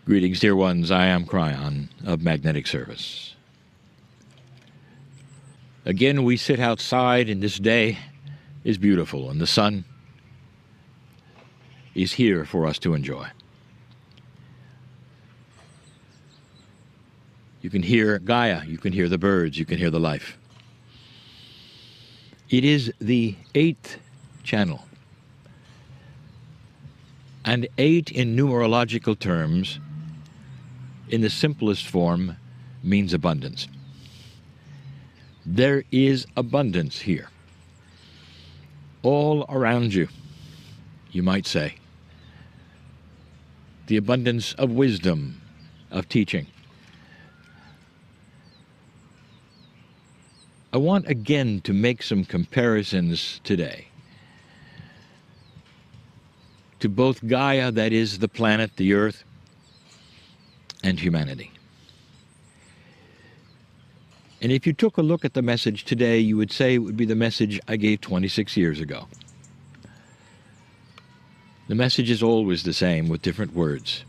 Greetings, dear ones. I am Kryon of Magnetic Service. Again, we sit outside, and this day is beautiful, and the sun is here for us to enjoy. You can hear Gaia, you can hear the birds, you can hear the life. It is the 8th channel. And 8 in numerological terms, in the simplest form, means abundance. There is abundance here. All around you, you might say. The abundance of wisdom, of teaching. I want again to make some comparisons today to both Gaia, that is the planet, the earth, and humanity. And if you took a look at the message today, you would say it would be the message I gave 26 years ago. The message is always the same with different words.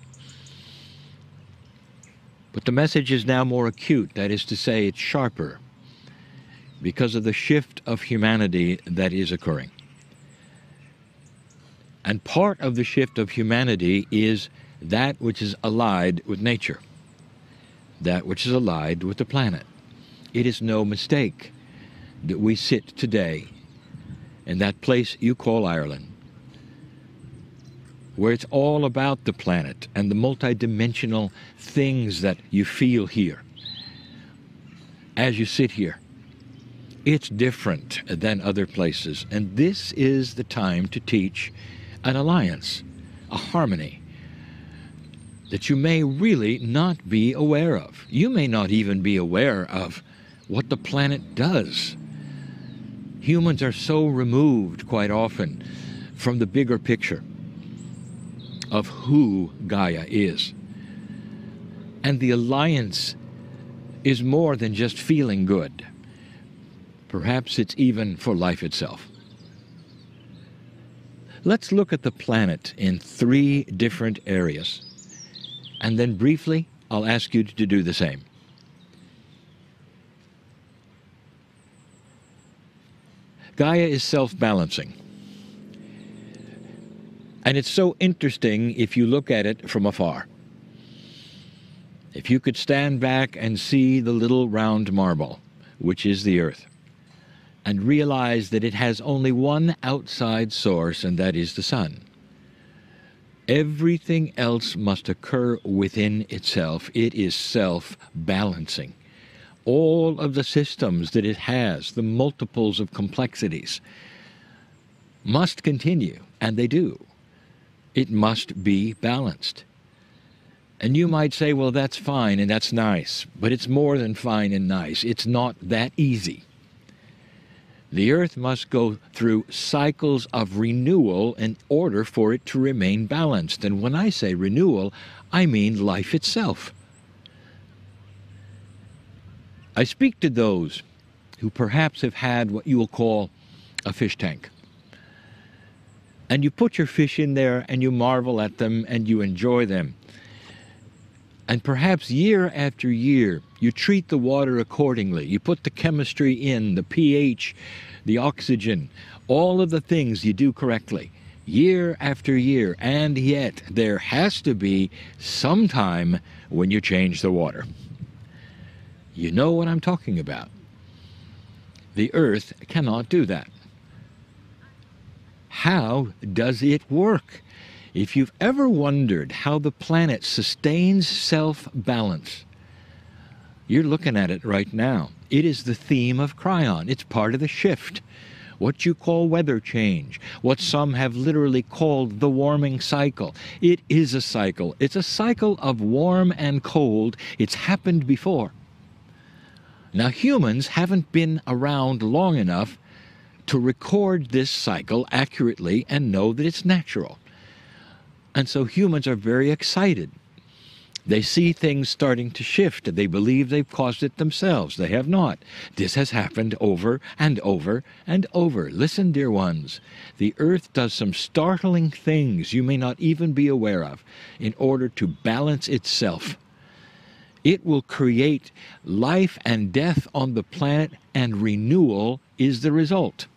But the message is now more acute, that is to say, it's sharper, because of the shift of humanity that is occurring. And part of the shift of humanity is that which is allied with nature, that which is allied with the planet. It is no mistake that we sit today in that place you call Ireland, where it's all about the planet and the multidimensional things that you feel here as you sit here. It's different than other places, and this is the time to teach an alliance, a harmony, that you may really not be aware of. You may not even be aware of what the planet does. Humans are so removed quite often from the bigger picture of who Gaia is. And the alliance is more than just feeling good. Perhaps it's even for life itself. Let's look at the planet in 3 different areas, and then briefly I'll ask you to do the same. Gaia is self-balancing. And it's so interesting if you look at it from afar. If you could stand back and see the little round marble, which is the Earth, and realize that it has only one outside source, and that is the sun. Everything else must occur within itself. It is self-balancing. All of the systems that it has, the multiples of complexities, must continue, and they do. It must be balanced. And you might say, well, that's fine and that's nice, but it's more than fine and nice. It's not that easy. The Earth must go through cycles of renewal in order for it to remain balanced. And when I say renewal, I mean life itself. I speak to those who perhaps have had what you will call a fish tank. And you put your fish in there and you marvel at them and you enjoy them. And perhaps year after year, you treat the water accordingly. You put the chemistry in, the pH, the oxygen, all of the things you do correctly, year after year. And yet, there has to be some time when you change the water. You know what I'm talking about. The Earth cannot do that. How does it work? If you've ever wondered how the planet sustains self-balance, you're looking at it right now. It is the theme of Kryon. It's part of the shift. What you call weather change, what some have literally called the warming cycle. It is a cycle. It's a cycle of warm and cold. It's happened before. Now, humans haven't been around long enough to record this cycle accurately and know that it's natural. And so humans are very excited They see things starting to shift. They believe they've caused it themselves. They have not. This has happened over and over and over. Listen, dear ones, the earth does some startling things you may not even be aware of in order to balance itself. It will create life and death on the planet, and renewal is the result.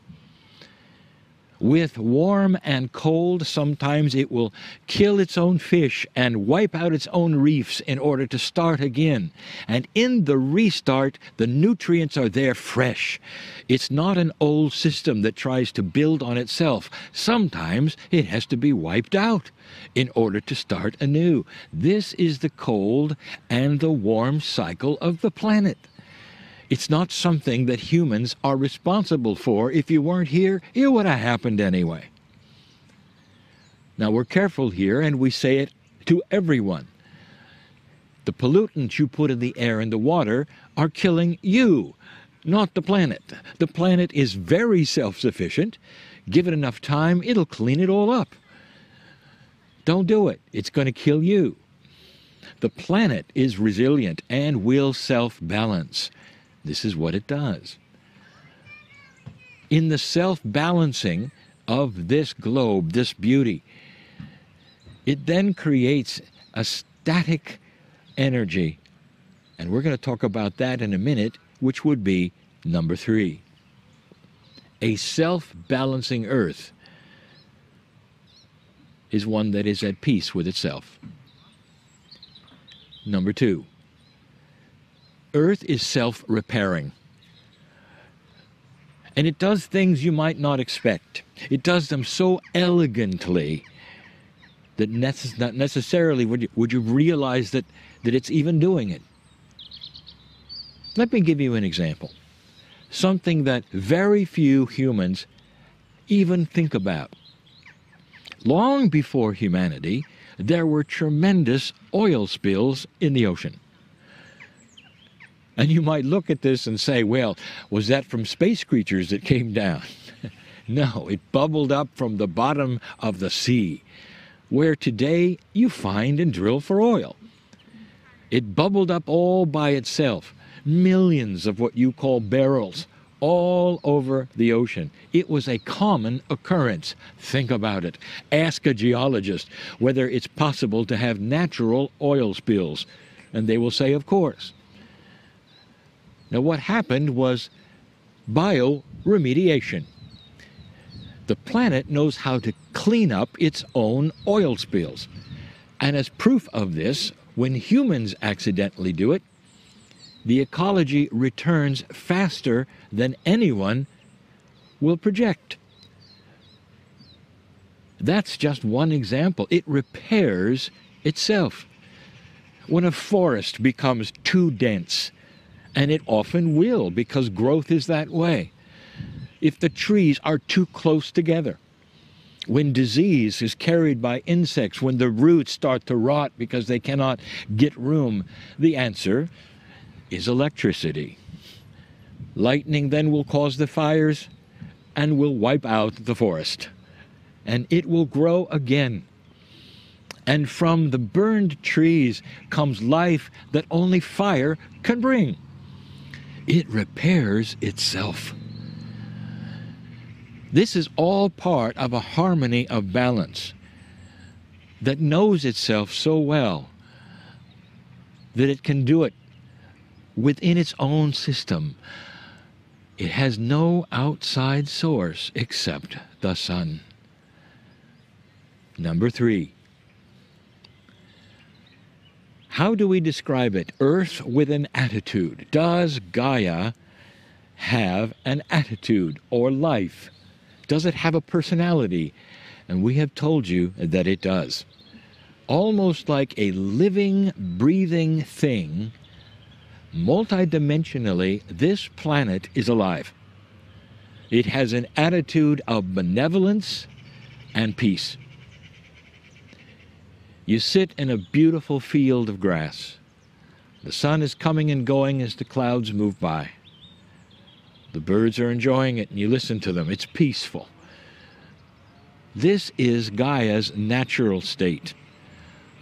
With warm and cold, sometimes it will kill its own fish and wipe out its own reefs in order to start again. And in the restart, the nutrients are there fresh. It's not an old system that tries to build on itself. Sometimes it has to be wiped out in order to start anew. This is the cold and the warm cycle of the planet. It's not something that humans are responsible for. If you weren't here, it would have happened anyway. Now we're careful here, and we say it to everyone. The pollutants you put in the air and the water are killing you, not the planet. The planet is very self-sufficient. Give it enough time, it'll clean it all up. Don't do it. It's going to kill you. The planet is resilient and will self-balance. This is what it does. In the self-balancing of this globe, this beauty, it then creates a static energy. And we're going to talk about that in a minute, which would be number 3. A self-balancing earth is one that is at peace with itself. Number 2. Earth is self-repairing. And it does things you might not expect. It does them so elegantly that not necessarily would you realize that it's even doing it. Let me give you an example. Something that very few humans even think about. Long before humanity, there were tremendous oil spills in the ocean. And you might look at this and say, well, was that from space creatures that came down? No, it bubbled up from the bottom of the sea, where today you find and drill for oil. It bubbled up all by itself, millions of what you call barrels, all over the ocean. It was a common occurrence. Think about it. Ask a geologist whether it's possible to have natural oil spills, and they will say, of course. Now, what happened was bioremediation. The planet knows how to clean up its own oil spills. And as proof of this, when humans accidentally do it, the ecology returns faster than anyone will project. That's just one example. It repairs itself. When a forest becomes too dense, and it often will, because growth is that way. If the trees are too close together, when disease is carried by insects, when the roots start to rot because they cannot get room, the answer is electricity. Lightning then will cause the fires and will wipe out the forest. And it will grow again. And from the burned trees comes life that only fire can bring. It repairs itself. This is all part of a harmony of balance that knows itself so well that it can do it within its own system. It has no outside source except the sun. Number 3. How do we describe it? Earth with an attitude. Does Gaia have an attitude or life? Does it have a personality? And we have told you that it does. Almost like a living, breathing thing, multidimensionally, this planet is alive. It has an attitude of benevolence and peace. You sit in a beautiful field of grass. The sun is coming and going as the clouds move by. The birds are enjoying it, and you listen to them. It's peaceful. This is Gaia's natural state.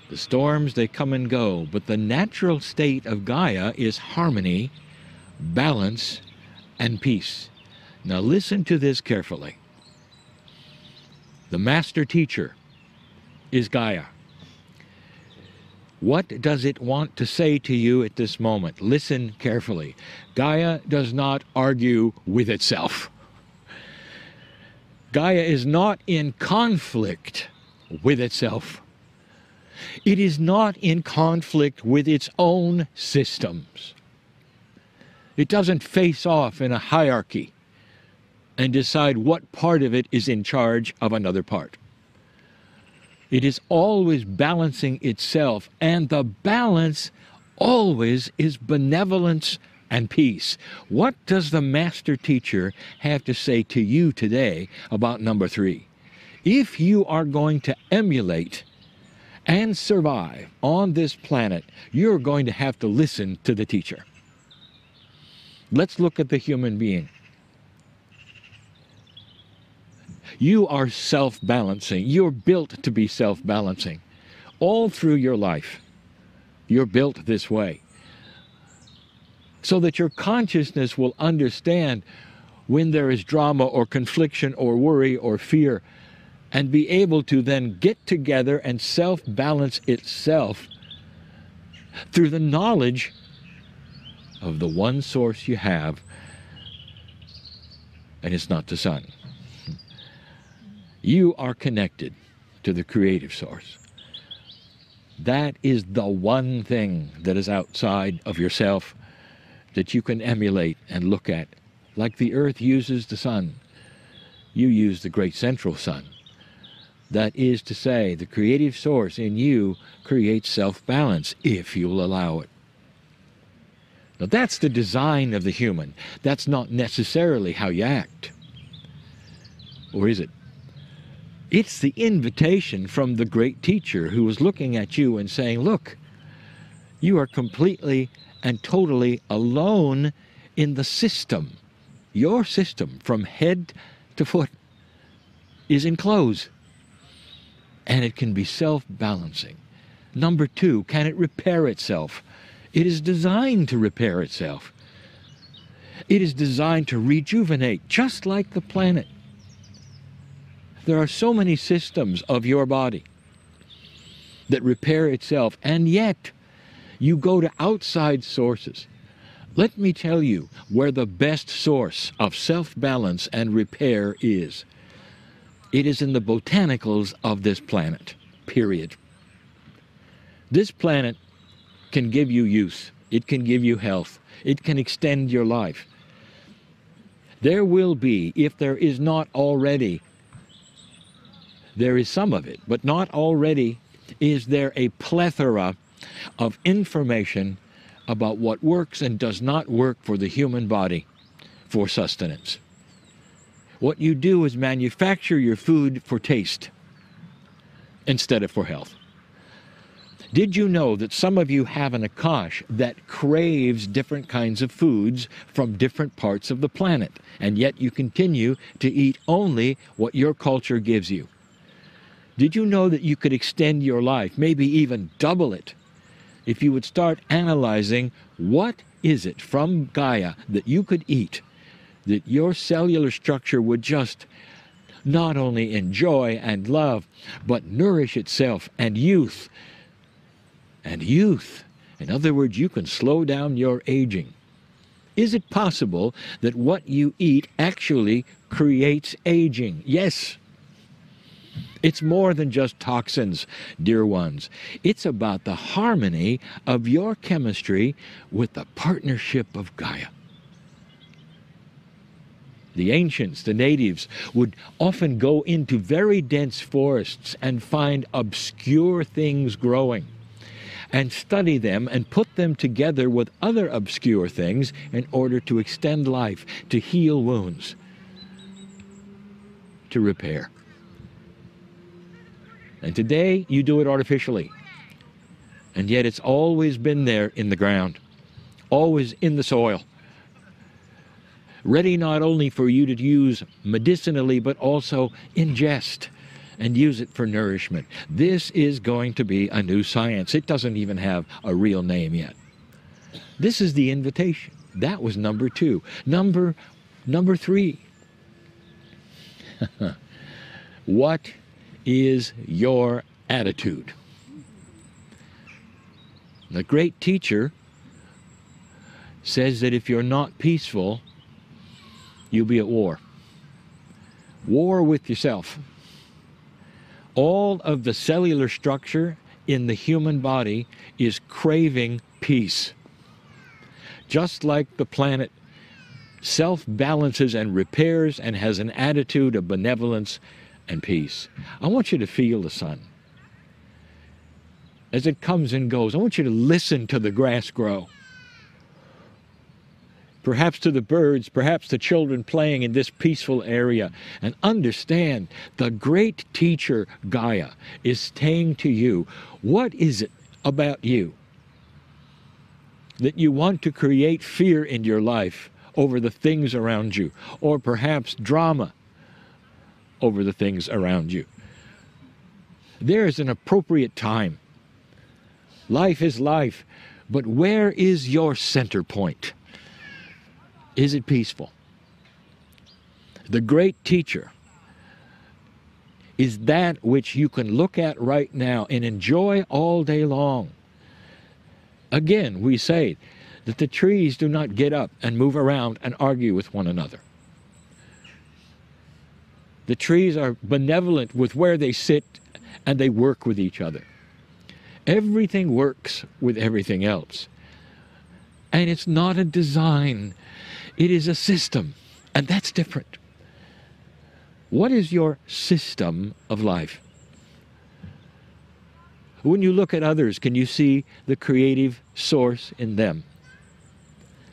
The storms, they come and go, but the natural state of Gaia is harmony, balance, and peace. Now listen to this carefully. The master teacher is Gaia. What does it want to say to you at this moment? Listen carefully. Gaia does not argue with itself. Gaia is not in conflict with itself. It is not in conflict with its own systems. It doesn't face off in a hierarchy and decide what part of it is in charge of another part. It is always balancing itself, and the balance always is benevolence and peace. What does the master teacher have to say to you today about number 3? If you are going to emulate and survive on this planet, you're going to have to listen to the teacher. Let's look at the human being. You are self-balancing. You're built to be self-balancing. All through your life, you're built this way. So that your consciousness will understand when there is drama or confliction or worry or fear, and be able to then get together and self-balance itself through the knowledge of the one source you have, and it's not the sun. You are connected to the creative source. That is the one thing that is outside of yourself that you can emulate and look at. Like the earth uses the sun, you use the great central sun. That is to say, the creative source in you creates self-balance if you'll allow it. Now that's the design of the human. That's not necessarily how you act. Or is it? It's the invitation from the great teacher who was looking at you and saying, look, you are completely and totally alone in the system. Your system from head to foot is enclosed. And it can be self-balancing. Number 2, can it repair itself? It is designed to repair itself. It is designed to rejuvenate, just like the planet. There are so many systems of your body that repair itself, and yet you go to outside sources. Let me tell you where the best source of self-balance and repair is. It is in the botanicals of this planet, period. This planet can give you youth. It can give you health. It can extend your life. There will be, if there is not already, there is some of it, but not already, is there a plethora of information about what works and does not work for the human body for sustenance. What you do is manufacture your food for taste instead of for health. Did you know that some of you have an Akash that craves different kinds of foods from different parts of the planet, and yet you continue to eat only what your culture gives you? Did you know that you could extend your life, maybe even double it, if you would start analyzing what is it from Gaia that you could eat that your cellular structure would just not only enjoy and love, but nourish itself, and youth. And youth. In other words, you can slow down your aging. Is it possible that what you eat actually creates aging? Yes. It's more than just toxins, dear ones. It's about the harmony of your chemistry with the partnership of Gaia. The ancients, the natives, would often go into very dense forests and find obscure things growing, and study them and put them together with other obscure things in order to extend life, to heal wounds, to repair. And today you do it artificially, and yet it's always been there in the ground, always in the soil, ready not only for you to use medicinally but also ingest. and use it for nourishment. This is going to be a new science. It doesn't even have a real name yet. This is the invitation. That was number 2. Number 3. What is your attitude? The great teacher says that if you're not peaceful, you'll be at war. War with yourself. All of the cellular structure in the human body is craving peace. Just like the planet self-balances and repairs and has an attitude of benevolence and peace. I want you to feel the sun as it comes and goes. I want you to listen to the grass grow. Perhaps to the birds, perhaps the children playing in this peaceful area, and understand the great teacher Gaia is saying to you, what is it about you that you want to create fear in your life over the things around you, or perhaps drama over the things around you? There is an appropriate time. Life is life, but where is your center point? Is it peaceful? The great teacher is that which you can look at right now and enjoy all day long. Again, we say that the trees do not get up and move around and argue with one another. The trees are benevolent with where they sit, and they work with each other. Everything works with everything else. And it's not a design. It is a system, and that's different. What is your system of life? When you look at others, can you see the creative source in them?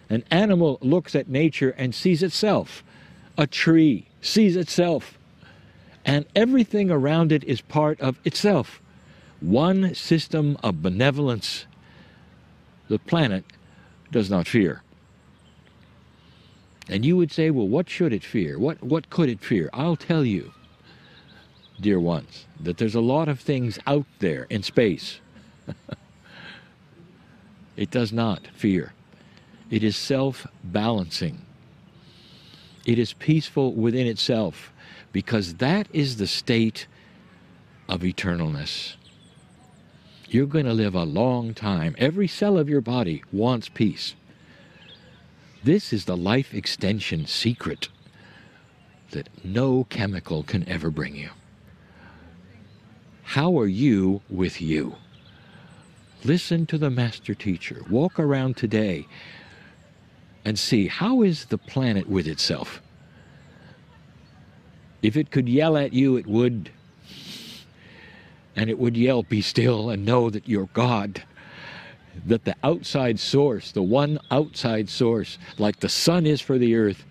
An animal looks at nature and sees itself. A tree sees itself. And everything around it is part of itself. One system of benevolence. The planet does not fear. And you would say, well, what should it fear? What could it fear? I'll tell you, dear ones, that there's a lot of things out there in space. It does not fear. It is self-balancing. It is peaceful within itself, because that is the state of eternalness. You're going to live a long time. Every cell of your body wants peace. This is the life extension secret that no chemical can ever bring you. How are you with you? Listen to the master teacher. Walk around today and see, how is the planet with itself? If it could yell at you, it would. And it would yell, be still and know that you're God. That the outside source, the one outside source, like the sun is for the earth,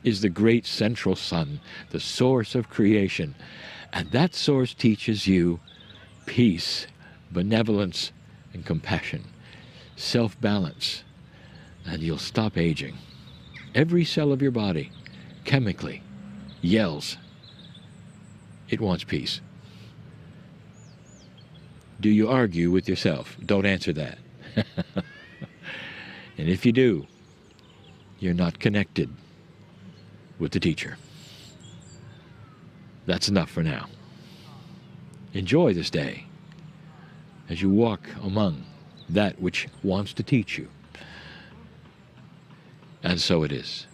is the great central sun, the source of creation. And that source teaches you peace, benevolence, and compassion, self-balance, and you'll stop aging. Every cell of your body, chemically, yells. It wants peace. Do you argue with yourself? Don't answer that. And if you do, you're not connected with the teacher. That's enough for now. Enjoy this day as you walk among that which wants to teach you. And so it is.